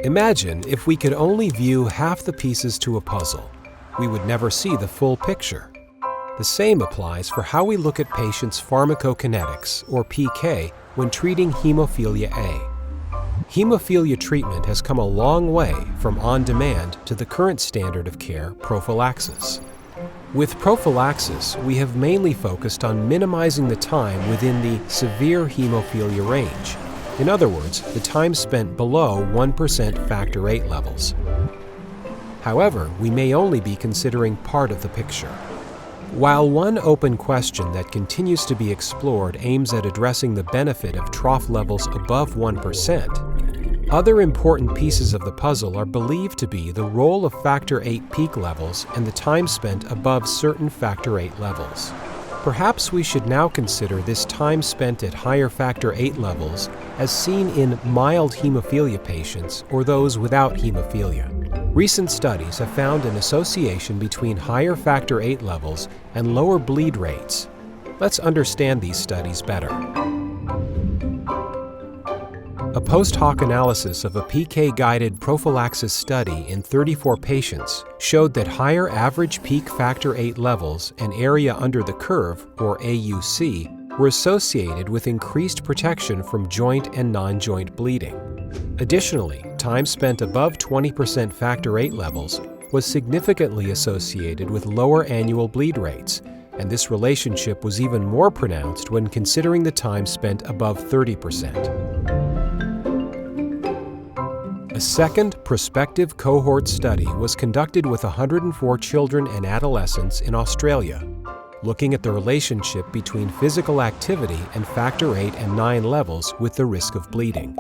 Imagine if we could only view half the pieces to a puzzle. We would never see the full picture. The same applies for how we look at patients' pharmacokinetics, or PK, when treating hemophilia A. Hemophilia treatment has come a long way from on-demand to the current standard of care, prophylaxis. With prophylaxis, we have mainly focused on minimizing the time within the severe hemophilia range. In other words, the time spent below 1% factor VIII levels. However, we may only be considering part of the picture. While one open question that continues to be explored aims at addressing the benefit of trough levels above 1%, other important pieces of the puzzle are believed to be the role of factor VIII peak levels and the time spent above certain factor VIII levels. Perhaps we should now consider this time spent at higher factor VIII levels as seen in mild hemophilia patients or those without hemophilia. Recent studies have found an association between higher factor VIII levels and lower bleed rates. Let's understand these studies better. A post-hoc analysis of a PK-guided prophylaxis study in 34 patients showed that higher average peak factor VIII levels and area under the curve, or AUC, were associated with increased protection from joint and non-joint bleeding. Additionally, time spent above 20% factor VIII levels was significantly associated with lower annual bleed rates, and this relationship was even more pronounced when considering the time spent above 30%. A second prospective cohort study was conducted with 104 children and adolescents in Australia, looking at the relationship between physical activity and factor VIII and IX levels with the risk of bleeding.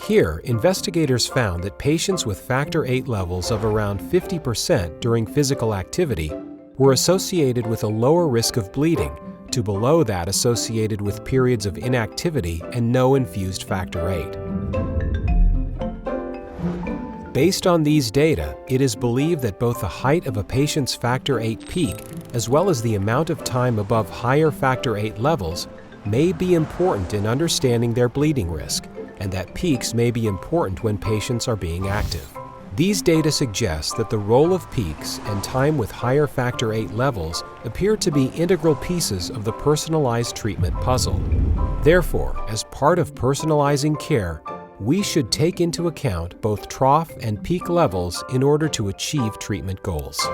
Here, investigators found that patients with factor VIII levels of around 50% during physical activity were associated with a lower risk of bleeding, to below that associated with periods of inactivity and no infused factor VIII. Based on these data, it is believed that both the height of a patient's factor VIII peak as well as the amount of time above higher factor VIII levels may be important in understanding their bleeding risk, and that peaks may be important when patients are being active. These data suggest that the role of peaks and time with higher factor VIII levels appear to be integral pieces of the personalized treatment puzzle. Therefore, as part of personalizing care, we should take into account both trough and peak levels in order to achieve treatment goals.